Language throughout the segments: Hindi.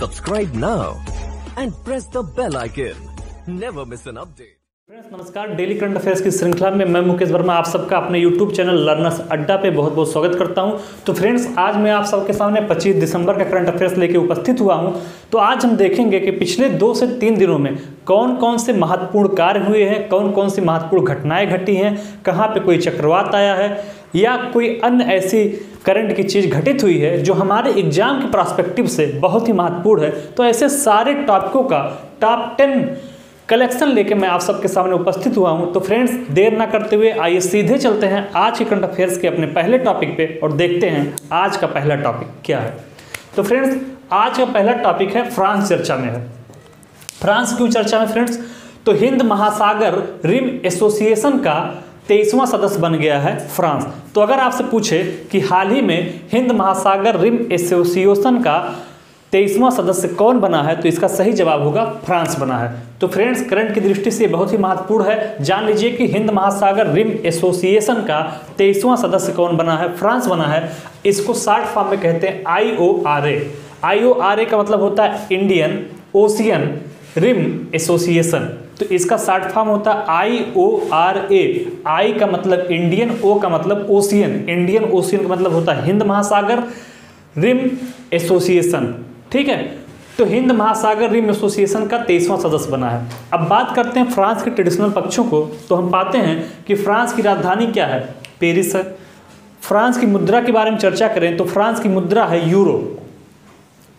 Subscribe now and press the bell icon. Never miss an update. Friends नमस्कार, डेली करंट अफेयर्स की श्रृंखला में मैं मुकेश वर्मा आप सबका अपने यूट्यूब चैनल लर्नर्स अड्डा पे बहुत बहुत स्वागत करता हूं। तो फ्रेंड्स आज मैं आप सबके सामने 25 दिसंबर का करंट अफेयर्स लेके उपस्थित हुआ हूं। तो आज हम देखेंगे कि पिछले 2 से 3 दिनों में कौन कौन से महत्वपूर्ण कार्य हुए हैं, कौन कौन सी महत्वपूर्ण घटनाएं घटी हैं, कहाँ पे कोई चक्रवात आया है या कोई अन्य ऐसी करंट की चीज़ घटित हुई है जो हमारे एग्जाम के पर्सपेक्टिव से बहुत ही महत्वपूर्ण है। तो ऐसे सारे टॉपिकों का टॉप 10 कलेक्शन लेके मैं आप सबके सामने उपस्थित हुआ हूं। तो फ्रेंड्स देर ना करते हुए आइए सीधे चलते हैं आज के करंट अफेयर्स के अपने पहले टॉपिक पे और देखते हैं आज का पहला टॉपिक क्या है। तो फ्रेंड्स आज का पहला टॉपिक है फ्रांस चर्चा में है। फ्रांस क्यों चर्चा में फ्रेंड्स? तो हिंद महासागर रिम एसोसिएशन का 23वां सदस्य बन गया है फ्रांस। तो अगर आपसे पूछे कि हाल ही में हिंद महासागर रिम एसोसिएशन का 23वां सदस्य कौन बना है, तो इसका सही जवाब होगा फ्रांस बना है। तो फ्रेंड्स करंट की दृष्टि से बहुत ही महत्वपूर्ण है। जान लीजिए कि हिंद महासागर रिम एसोसिएशन का 23वां सदस्य कौन बना है, फ्रांस बना है। इसको शॉर्ट फॉर्म में कहते हैं IORA। IORA का मतलब होता है इंडियन ओशियन रिम एसोसिएशन। तो इसका शॉर्ट फॉर्म होता है IORA। I का मतलब इंडियन, O का मतलब ओशियन, इंडियन ओशियन का मतलब होता है हिंद महासागर रिम एसोसिएशन। ठीक है, तो हिंद महासागर रिम एसोसिएशन का 23वां सदस्य बना है। अब बात करते हैं फ्रांस के ट्रेडिशनल पक्षों को। तो हम पाते हैं कि फ्रांस की राजधानी क्या है, पेरिस है। फ्रांस की मुद्रा के बारे में चर्चा करें तो फ्रांस की मुद्रा है यूरो।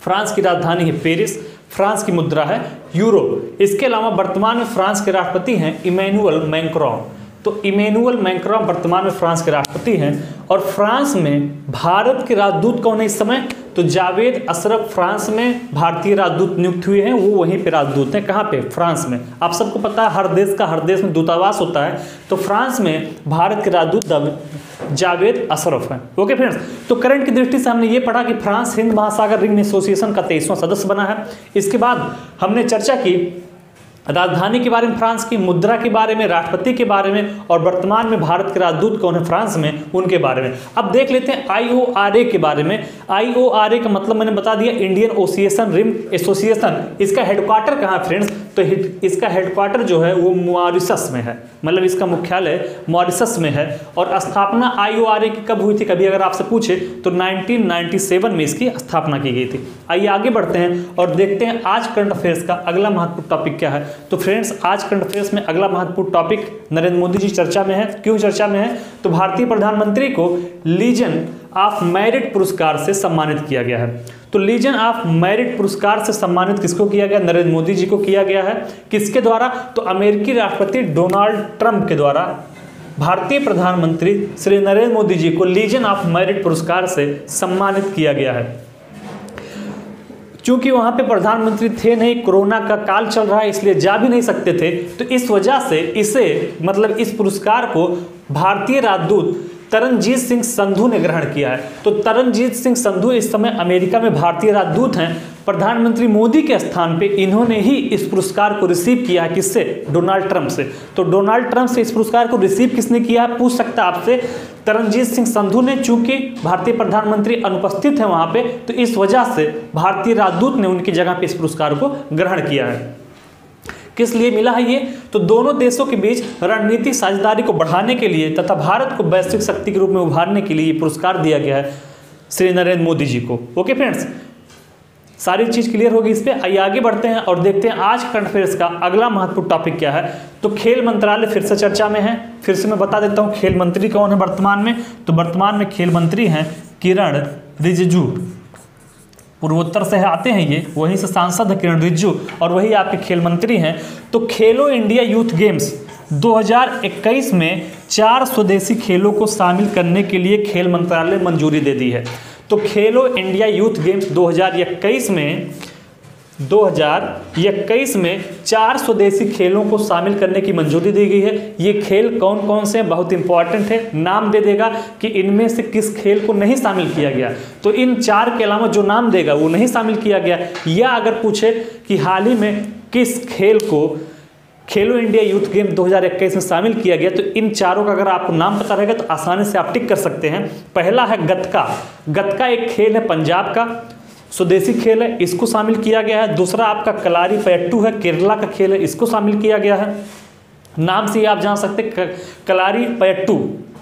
फ्रांस की राजधानी है पेरिस, फ्रांस की मुद्रा है यूरो। इसके अलावा वर्तमान में फ्रांस के राष्ट्रपति हैं इमैनुअल मैक्रोन। तो इमैनुअल मैक्रोन वर्तमान में फ्रांस के राष्ट्रपति हैं। और फ्रांस में भारत के राजदूत कौन है इस समय? तो जावेद अशरफ फ्रांस में भारतीय राजदूत नियुक्त हुए हैं, वो वहीं पे राजदूत हैं। कहाँ पे? फ्रांस में। आप सबको पता है हर देश में दूतावास होता है। तो फ्रांस में भारत के राजदूत जावेद अशरफ हैं। ओके फ्रेंड्स, तो करंट की दृष्टि से हमने ये पढ़ा कि फ्रांस हिंद महासागर रिम एसोसिएशन का 23वां सदस्य बना है। इसके बाद हमने चर्चा की राजधानी के बारे में, फ्रांस की मुद्रा के बारे में, राष्ट्रपति के बारे में, और वर्तमान में भारत के राजदूत कौन है फ्रांस में, उनके बारे में। अब देख लेते हैं IORA के बारे में। IORA का मतलब मैंने बता दिया, इंडियन ओशियन रिम एसोसिएशन। इसका हेडक्वार्टर कहाँ है फ्रेंड्स? तो इसका हेडक्वार्टर जो है वो मॉरिशस में है, मतलब इसका मुख्यालय मॉरिशस में है। और स्थापना IORA की कब हुई थी, कभी अगर आपसे पूछे तो 1997 में इसकी स्थापना की गई थी। आइए आगे बढ़ते हैं और देखते हैं आज करंट अफेयर्स का अगला महत्वपूर्ण टॉपिक क्या है। तो फ्रेंड्स आज करंट अफेयर्स में अगला महत्वपूर्ण टॉपिक नरेंद्र मोदी जी चर्चा में है। क्यों चर्चा में है? तो भारतीय प्रधानमंत्री को लीजन ऑफ मेरिट पुरस्कार से सम्मानित किया गया है। तो लीजन ऑफ मेरिट पुरस्कार से सम्मानित किसको किया गया? नरेंद्र मोदी जी को किया गया है। किसके द्वारा? तो अमेरिकी राष्ट्रपति डोनाल्ड ट्रंप के द्वारा भारतीय प्रधानमंत्री श्री नरेंद्र मोदी जी को लीजन ऑफ मेरिट पुरस्कार से सम्मानित किया गया है। चूंकि वहां पे प्रधानमंत्री थे नहीं, कोरोना का काल चल रहा है, इसलिए जा भी नहीं सकते थे। तो इस वजह से इस पुरस्कार को भारतीय राजदूत तरनजीत सिंह संधू ने ग्रहण किया है। तो तरनजीत सिंह संधू इस समय अमेरिका में भारतीय राजदूत हैं। प्रधानमंत्री मोदी के स्थान पे इन्होंने ही इस पुरस्कार को रिसीव किया है। किससे? डोनाल्ड ट्रंप से। तो डोनाल्ड ट्रंप से इस पुरस्कार को रिसीव किसने किया है, पूछ सकता है आपसे। तरनजीत सिंह संधू ने। चूंकि भारतीय प्रधानमंत्री अनुपस्थित हैं वहां पे, तो इस वजह से भारतीय राजदूत ने उनकी जगह पे इस पुरस्कार को ग्रहण किया है। किस लिए मिला है ये? तो दोनों देशों के बीच रणनीतिक साझेदारी को बढ़ाने के लिए तथा भारत को वैश्विक शक्ति के रूप में उभारने के लिए ये पुरस्कार दिया गया है श्री नरेंद्र मोदी जी को। ओके फ्रेंड्स, सारी चीज क्लियर होगी इस पे। आइए आगे बढ़ते हैं और देखते हैं आज करंट अफेयर्स का अगला महत्वपूर्ण टॉपिक क्या है। तो खेल मंत्रालय फिर से चर्चा में है। फिर से मैं बता देता हूँ खेल मंत्री कौन है वर्तमान में। तो वर्तमान में खेल मंत्री हैं किरण रिजिजू। पूर्वोत्तर से आते हैं ये, वहीं से सांसद है किरण रिजिजू और वही आपके खेल मंत्री हैं। तो खेलो इंडिया यूथ गेम्स 2021 में 4 स्वदेशी खेलों को शामिल करने के लिए खेल मंत्रालय ने मंजूरी दे दी है। तो खेलो इंडिया यूथ गेम्स 2021 में 4 स्वदेशी खेलों को शामिल करने की मंजूरी दी गई है। ये खेल कौन कौन से हैं, बहुत इंपॉर्टेंट है। नाम दे देगा कि इनमें से किस खेल को नहीं शामिल किया गया। तो इन 4 के अलावा जो नाम देगा वो नहीं शामिल किया गया। या अगर पूछे कि हाल ही में किस खेल को खेलो इंडिया यूथ गेम 2021 में शामिल किया गया, तो इन चारों का अगर आपको नाम पता रहेगा तो आसानी से आप टिक कर सकते हैं। पहला है गतका। गतका एक खेल है पंजाब का। स्वदेशी खेल है, इसको शामिल किया गया है। दूसरा आपका कलारीपयट्टू है, केरला का खेल है, इसको शामिल किया गया है। नाम से ही आप जान सकते हैं कलारीपयट्टू,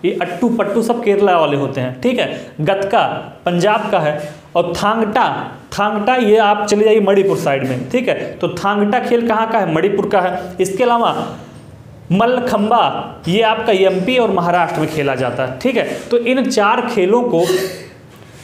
ये अट्टू पट्टू सब केरला वाले होते हैं, ठीक है। गतका पंजाब का है, और थांगटा ये आप चले जाइए मणिपुर साइड में, ठीक है। तो थांगटा खेल कहाँ का है? मणिपुर का है। इसके अलावा मल्लखंबा ये आपका एमपी और महाराष्ट्र में खेला जाता है, ठीक है। तो इन 4 खेलों को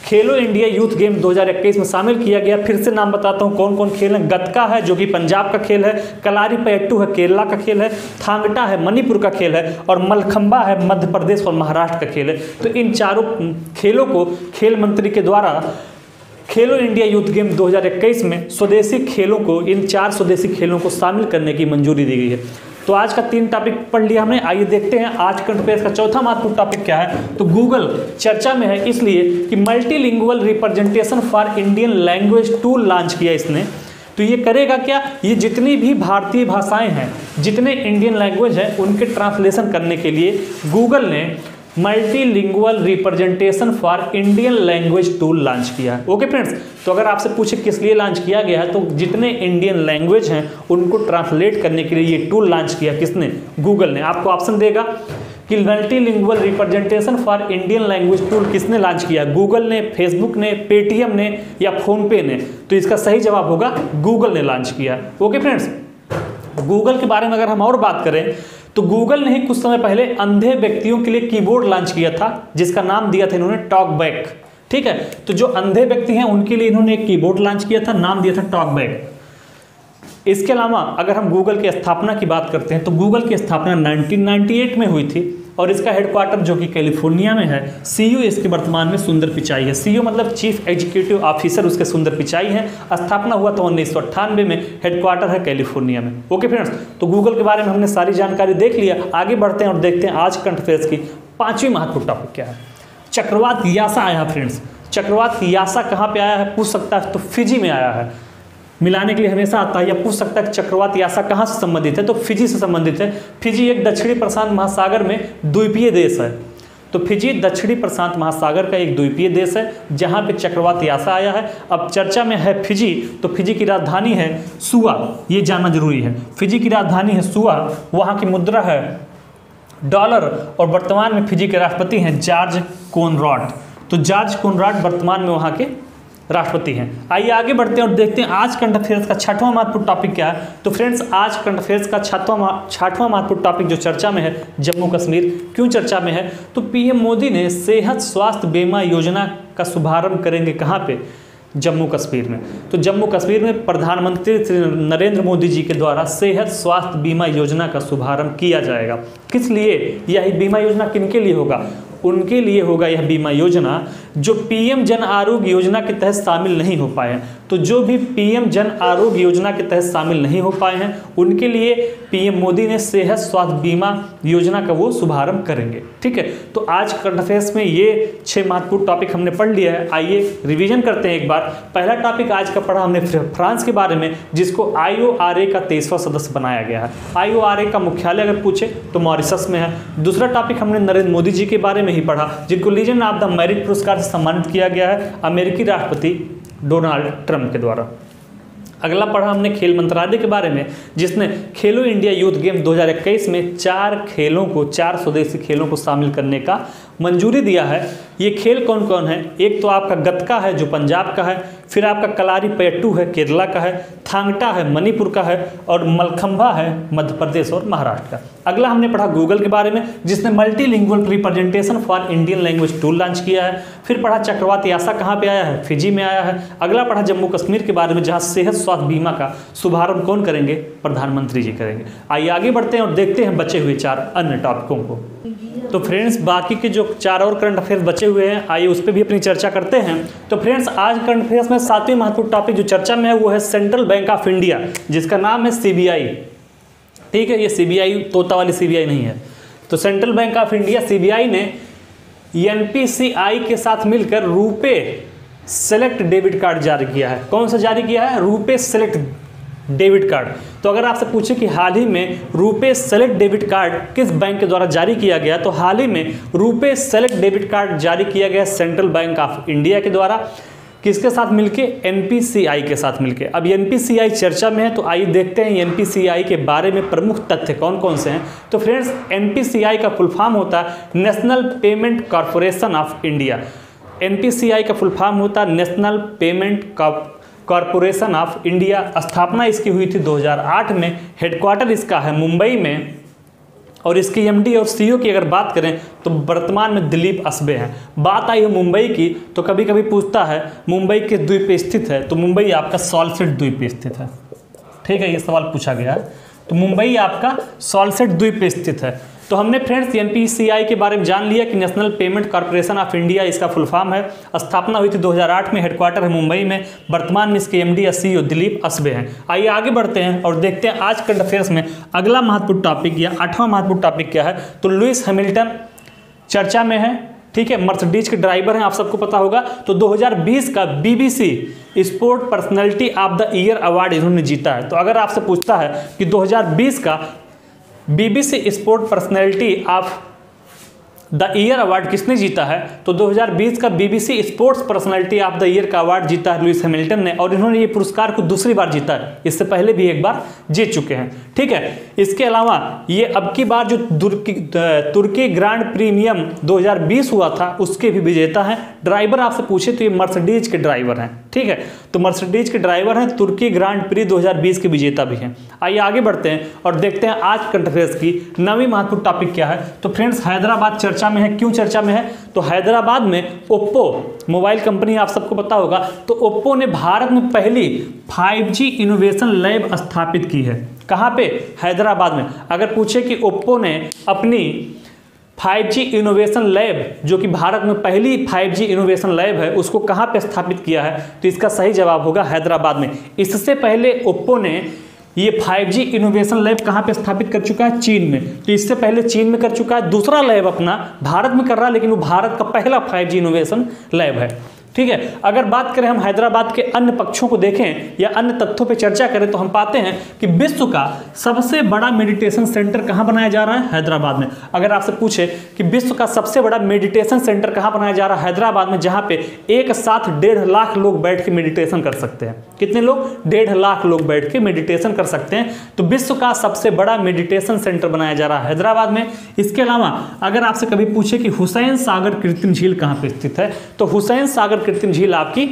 खेलो इंडिया यूथ गेम 2021 में शामिल किया गया। फिर से नाम बताता हूँ कौन कौन खेल हैं। गतका है जो कि पंजाब का खेल है, कलारीपयट्टू है केरला का खेल है, थांगटा है मणिपुर का खेल है, और मलखंबा है मध्य प्रदेश और महाराष्ट्र का खेल है। तो इन चारों खेलों को खेल मंत्री के द्वारा खेलो इंडिया यूथ गेम 2021 में स्वदेशी खेलों को, इन 4 स्वदेशी खेलों को शामिल करने की मंजूरी दी गई है। तो आज का 3 टॉपिक पढ़ लिया हमने। आइए देखते हैं आज करंट अफेयर्स का चौथा महत्वपूर्ण टॉपिक क्या है। तो गूगल चर्चा में है इसलिए कि multilingual representation for Indian language tool launch किया इसने। तो ये करेगा क्या? ये जितनी भी भारतीय भाषाएं हैं, जितने इंडियन लैंग्वेज हैं, उनके ट्रांसलेशन करने के लिए गूगल ने multilingual representation for Indian language tool launch किया है। ओके फ्रेंड्स, तो अगर आपसे पूछे किस लिए लॉन्च किया गया है, तो जितने इंडियन लैंग्वेज हैं उनको ट्रांसलेट करने के लिए ये टूल लॉन्च किया। किसने? गूगल ने। आपको ऑप्शन देगा कि multilingual representation for Indian language tool किसने लॉन्च किया? गूगल ने, फेसबुक ने, पेटीएम ने या फोनपे ने? तो इसका सही जवाब होगा गूगल ने लॉन्च किया। ओके फ्रेंड्स, गूगल के बारे में अगर हम और बात करें तो गूगल ने ही कुछ समय पहले अंधे व्यक्तियों के लिए कीबोर्ड लॉन्च किया था, जिसका नाम दिया था इन्होंने टॉकबैक, ठीक है। तो जो अंधे व्यक्ति हैं उनके लिए इन्होंने एक कीबोर्ड लॉन्च किया था, नाम दिया था टॉकबैक। इसके अलावा अगर हम गूगल की स्थापना की बात करते हैं तो गूगल की स्थापना 1998 में हुई थी, और इसका हेडक्वार्टर जो कि कैलिफोर्निया में है। सीईओ इसके वर्तमान में सुंदर पिचाई है। सीईओ मतलब चीफ एग्जीक्यूटिव ऑफिसर उसके सुंदर पिचाई है। स्थापना हुआ था 1998 में, हेडक्वार्टर है कैलिफोर्निया में। ओके फ्रेंड्स, तो गूगल के बारे में हमने सारी जानकारी देख लिया। आगे बढ़ते हैं और देखते हैं आज करंट अफेयर्स की 5वीं महत्वपूर्ण टॉपिक क्या है। चक्रवात यासा आया फ्रेंड्स। चक्रवात यासा कहाँ पे आया है पूछ सकता है, तो फिजी में आया है। मिलाने के लिए हमेशा आता है, या पूछ सकता है कि चक्रवात यासा कहाँ से संबंधित है, तो फिजी से संबंधित है। फिजी एक दक्षिणी प्रशांत महासागर में द्वीपीय देश है। तो फिजी दक्षिणी प्रशांत महासागर का एक द्वीपीय देश है जहाँ पे चक्रवात यासा आया है। अब चर्चा में है फिजी, तो फिजी की राजधानी है सुआ, ये जानना जरूरी है। फिजी की राजधानी है सुआ, वहाँ की मुद्रा है डॉलर, और वर्तमान में फिजी के राष्ट्रपति हैं जॉर्ज कोनराड। तो जॉर्ज कोनराड वर्तमान में वहाँ के राष्ट्रपति हैं। आइए आगे बढ़ते हैं और देखते हैं आज करंट अफेयर्स का 6वां महत्वपूर्ण टॉपिक क्या है। तो फ्रेंड्स, आज करंट अफेयर्स का 6वां महत्वपूर्ण टॉपिक जो चर्चा में है, जम्मू कश्मीर। क्यों चर्चा में है? तो पीएम मोदी ने सेहत स्वास्थ्य बीमा योजना का शुभारंभ करेंगे कहाँ पे? जम्मू कश्मीर में। तो जम्मू कश्मीर में प्रधानमंत्री श्री नरेंद्र मोदी जी के द्वारा सेहत स्वास्थ्य बीमा योजना का शुभारंभ किया जाएगा। किस लिए? यह बीमा योजना किनके लिए होगा? उनके लिए होगा यह बीमा योजना जो पीएम जन आरोग्य योजना के तहत शामिल नहीं हो पाए हैं। तो जो भी पीएम जन आरोग्य योजना के तहत शामिल नहीं हो पाए हैं उनके लिए पीएम मोदी ने सेहत स्वास्थ्य बीमा योजना का वो शुभारंभ करेंगे, ठीक है। तो आज करंट अफेयर्स में ये 6 महत्वपूर्ण टॉपिक हमने पढ़ लिया है। आइए रिवीजन करते हैं एक बार। पहला टॉपिक आज का पढ़ा हमने फ्रांस के बारे में, जिसको IORA का 23वां सदस्य बनाया गया है। IORA का मुख्यालय अगर पूछे तो मॉरिशस में है। दूसरा टॉपिक हमने नरेंद्र मोदी जी के बारे में ही पढ़ा, जिनको लीजेंड ऑफ द मेरिट पुरस्कार से सम्मानित किया गया है अमेरिकी राष्ट्रपति डोनाल्ड ट्रंप के द्वारा। अगला पढ़ा हमने खेल मंत्रालय के बारे में, जिसने खेलो इंडिया यूथ गेम 2021 में 4 स्वदेशी खेलों को शामिल करने का मंजूरी दिया है। ये खेल कौन कौन है? एक तो आपका गतका है जो पंजाब का है, फिर आपका कलारीपयट्टू है केरला का है, थांगटा है मणिपुर का है, और मलखंबा है मध्य प्रदेश और महाराष्ट्र का। अगला हमने पढ़ा गूगल के बारे में, जिसने multilingual representation for Indian language tool launch किया है। फिर पढ़ा चक्रवात यासा कहाँ पे आया है? फिजी में आया है। अगला पढ़ा जम्मू कश्मीर के बारे में, जहाँ सेहत स्वास्थ्य बीमा का शुभारंभ कौन करेंगे? प्रधानमंत्री जी करेंगे। आइए आगे बढ़ते हैं और देखते हैं बचे हुए 4 अन्य टॉपिकों को। तो फ्रेंड्स, बाकी के जो 4 और करंट अफेयर्स बचे हुए हैं, आइए उस पर भी अपनी चर्चा करते हैं। तो फ्रेंड्स, आज करंट अफेयर्स में 7वीं महत्वपूर्ण टॉपिक जो चर्चा में है वो है सेंट्रल बैंक ऑफ इंडिया, जिसका नाम है CBI, ठीक है। ये CBI तोता वाली CBI नहीं है। तो central bank of India CBI ने NPCI के साथ मिलकर रुपे सेलेक्ट डेबिट कार्ड जारी किया है। कौन सा जारी किया है? RuPay select debit card. तो अगर आपसे पूछे कि हाल ही में रुपे सेलेक्ट डेबिट कार्ड किस बैंक के द्वारा जारी किया गया, तो हाल ही में रुपे सेलेक्ट डेबिट कार्ड जारी किया गया सेंट्रल बैंक ऑफ इंडिया के द्वारा। किसके साथ मिलके? एनपीसीआई के साथ मिलके। अब एनपीसीआई चर्चा में है, तो आइए देखते हैं एनपीसीआई के बारे में प्रमुख तथ्य कौन कौन से हैं। तो फ्रेंड्स, एनपीसीआई का फुल फॉर्म होता है national payment corporation of India. NPCI का फुल फॉर्म होता है national payment corporation of India. स्थापना इसकी हुई थी 2008 में। हेडक्वार्टर इसका है मुंबई में, और इसकी एमडी और सीईओ की अगर बात करें तो वर्तमान में दिलीप असबे हैं। बात आई है मुंबई की, तो कभी कभी पूछता है मुंबई के द्वीप पे स्थित है, तो मुंबई आपका सॉल्सेट द्वीप पे स्थित है। ठीक है, ये सवाल पूछा गया है। तो मुंबई आपका सॉल्सेट द्वीप पे स्थित है। तो हमने फ्रेंड्स एनपीसीआई के बारे में जान लिया कि national payment corporation of India इसका फुल फॉर्म है। स्थापना हुई थी 2008 में, हेडक्वार्टर है मुंबई में, वर्तमान में इसके एमडी या सीईओ दिलीप असबे हैं। आइए आगे बढ़ते हैं और देखते हैं आज करंट अफेयर्स में अगला महत्वपूर्ण टॉपिक या 8वां महत्वपूर्ण टॉपिक क्या है। तो लुइस हैमिल्टन चर्चा में है, ठीक है, मर्सिडीज के ड्राइवर हैं, आप सबको पता होगा। तो 2020 का BBC sport personality of the year award इन्होंने जीता है। तो अगर आपसे पूछता है कि 2020 का BBC sport personality of the year award किसने जीता है, तो 2020 का BBC sports personality of the year का अवार्ड जीता है लुइस हैमिल्टन ने, और इन्होंने ये पुरस्कार को दूसरी बार जीता है। इससे पहले भी एक बार जीत चुके हैं। ठीक है, इसके अलावा ये अब की बार जो तुर्की ग्रांड प्रीमियम 2020 हुआ था उसके भी विजेता हैं। ड्राइवर आपसे पूछे तो ये मर्सिडीज के ड्राइवर हैं। ठीक है, तो मर्सिडीज के ड्राइवर हैं, तुर्की ग्रांड प्री 2020 के विजेता भी हैं। आइए आगे बढ़ते हैं और देखते हैं आज करंट अफेयर्स की 9वीं महत्वपूर्ण टॉपिक क्या है। तो फ्रेंड्स, हैदराबाद चर्चा में है। क्यों चर्चा में है? तो हैदराबाद में ओप्पो मोबाइल कंपनी, आप सबको पता होगा, तो ओप्पो ने भारत में पहली 5G इनोवेशन लैब स्थापित की है। कहाँ पे? हैदराबाद में। अगर पूछे कि ओप्पो ने अपनी 5G इनोवेशन लैब, जो कि भारत में पहली 5G इनोवेशन लैब है, उसको कहाँ पे स्थापित किया है, तो इसका सही जवाब होगा हैदराबाद में। इससे पहले ओप्पो ने ये 5G इनोवेशन लैब कहाँ पे स्थापित कर चुका है? चीन में। तो इससे पहले चीन में कर चुका है, दूसरा लैब अपना भारत में कर रहा है, लेकिन वो भारत का पहला 5G इनोवेशन लैब है। ठीक है, अगर बात करें हम हैदराबाद के अन्य पक्षों को देखें या अन्य तथ्यों पे चर्चा करें, तो हम पाते हैं कि विश्व का सबसे बड़ा मेडिटेशन सेंटर कहाँ बनाया जा रहा है? हैदराबाद में। अगर आपसे पूछे कि विश्व का सबसे बड़ा मेडिटेशन सेंटर कहाँ बनाया जा रहा है? हैदराबाद में, जहाँ पे एक साथ 1.5 लाख लोग बैठ के मेडिटेशन कर सकते हैं। कितने लोग? 1.5 लाख लोग बैठ के मेडिटेशन कर सकते हैं। तो विश्व का सबसे बड़ा मेडिटेशन सेंटर बनाया जा रहा है हैदराबाद में। इसके अलावा अगर आपसे कभी पूछे कि हुसैन सागर कृत्रिम झील कहाँ पे स्थित है, तो हुसैन सागर कृत्रिम झील आपकी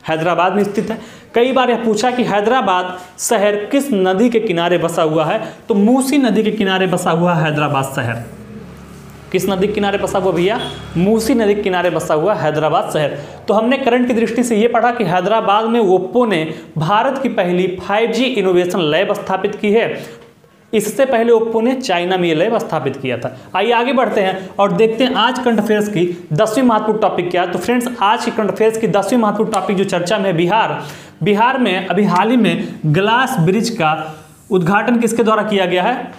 हैदराबाद में स्थित है। कई बार यह पूछा कि हैदराबाद शहर किस नदी के किनारे बसा हुआ है, तो मूसी नदी के किनारे बसा हुआ है हैदराबाद शहर। किस नदी के किनारे बसा हुआ भैया? मूसी नदी के किनारे बसा हुआ हैदराबाद शहर। तो हमने करंट की दृष्टि से यह पढ़ा कि हैदराबाद में ओप्पो ने भारत की पहली 5G इनोवेशन लैब स्थापित की है। इससे पहले ओप्पो ने चाइना में ये लैब स्थापित किया था। आइए आगे बढ़ते हैं और देखते हैं आज करंट अफेयर्स की 10वीं महत्वपूर्ण टॉपिक क्या है। तो फ्रेंड्स, आज की करंट अफेयर्स की 10वीं महत्वपूर्ण टॉपिक जो चर्चा में है, बिहार में अभी हाल ही में ग्लास ब्रिज का उद्घाटन किसके द्वारा किया गया है?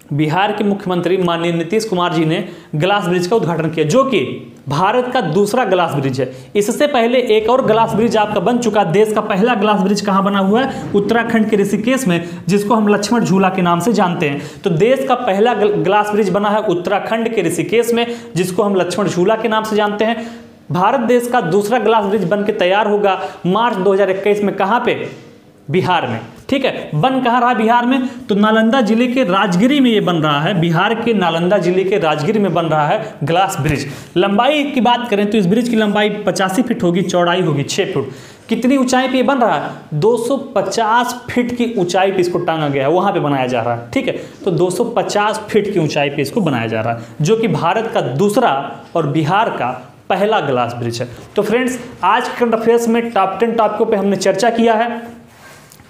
बिहार के मुख्यमंत्री माननीय नीतीश कुमार जी ने ग्लास ब्रिज का उद्घाटन किया, जो कि भारत का दूसरा ग्लास ब्रिज है। इससे पहले एक और ग्लास ब्रिज आपका बन चुका है। देश का पहला ग्लास ब्रिज कहाँ बना हुआ है? उत्तराखंड के ऋषिकेश में, जिसको हम लक्ष्मण झूला के नाम से जानते हैं। तो देश का पहला ग्लास ब्रिज बना है उत्तराखंड के ऋषिकेश में, जिसको हम लक्ष्मण झूला के नाम से जानते हैं। भारत देश का दूसरा ग्लास ब्रिज बन के तैयार होगा मार्च 2021 में। कहाँ पे? बिहार में। ठीक है, बन कहाँ रहा बिहार में? तो नालंदा जिले के राजगिरी में ये बन रहा है। बिहार के नालंदा जिले के राजगिरी में बन रहा है ग्लास ब्रिज। लंबाई की बात करें तो इस ब्रिज की लंबाई 85 फीट होगी, चौड़ाई होगी 6 फुट। कितनी ऊंचाई पे ये बन रहा है? 250 फीट की ऊंचाई पे इसको टांगा गया है, वहां पे बनाया जा रहा है। ठीक है, तो 250 फीट की ऊंचाई पे इसको बनाया जा रहा है, जो कि भारत का दूसरा और बिहार का पहला ग्लास ब्रिज है। तो फ्रेंड्स, आज करंट अफेयर्स में टॉप 10 टॉपिकों पे हमने चर्चा किया है।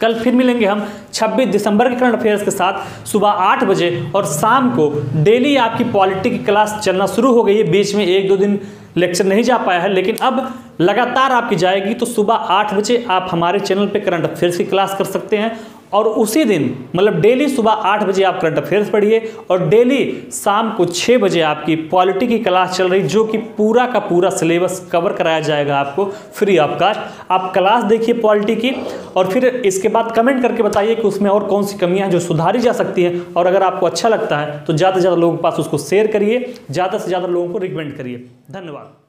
कल फिर मिलेंगे हम 26 दिसंबर के करंट अफेयर्स के साथ सुबह 8 बजे, और शाम को डेली आपकी पॉलिटी की क्लास चलना शुरू हो गई है। बीच में 1-2 दिन लेक्चर नहीं जा पाया है, लेकिन अब लगातार आपकी जाएगी। तो सुबह 8 बजे आप हमारे चैनल पे करंट अफेयर्स की क्लास कर सकते हैं, और उसी दिन मतलब डेली सुबह 8 बजे आप करंट अफेयर्स पढ़िए, और डेली शाम को 6 बजे आपकी पॉलिटी की क्लास चल रही, जो कि पूरा का पूरा सिलेबस कवर कराया जाएगा आपको फ्री ऑफ कास्ट। आप क्लास देखिए पॉलिटी की, और फिर इसके बाद कमेंट करके बताइए कि उसमें और कौन सी कमियां हैं जो सुधारी जा सकती हैं। और अगर आपको अच्छा लगता है तो ज़्यादा से ज़्यादा लोगों के पास उसको शेयर करिए, ज़्यादा से ज़्यादा लोगों को रिकमेंड करिए। धन्यवाद।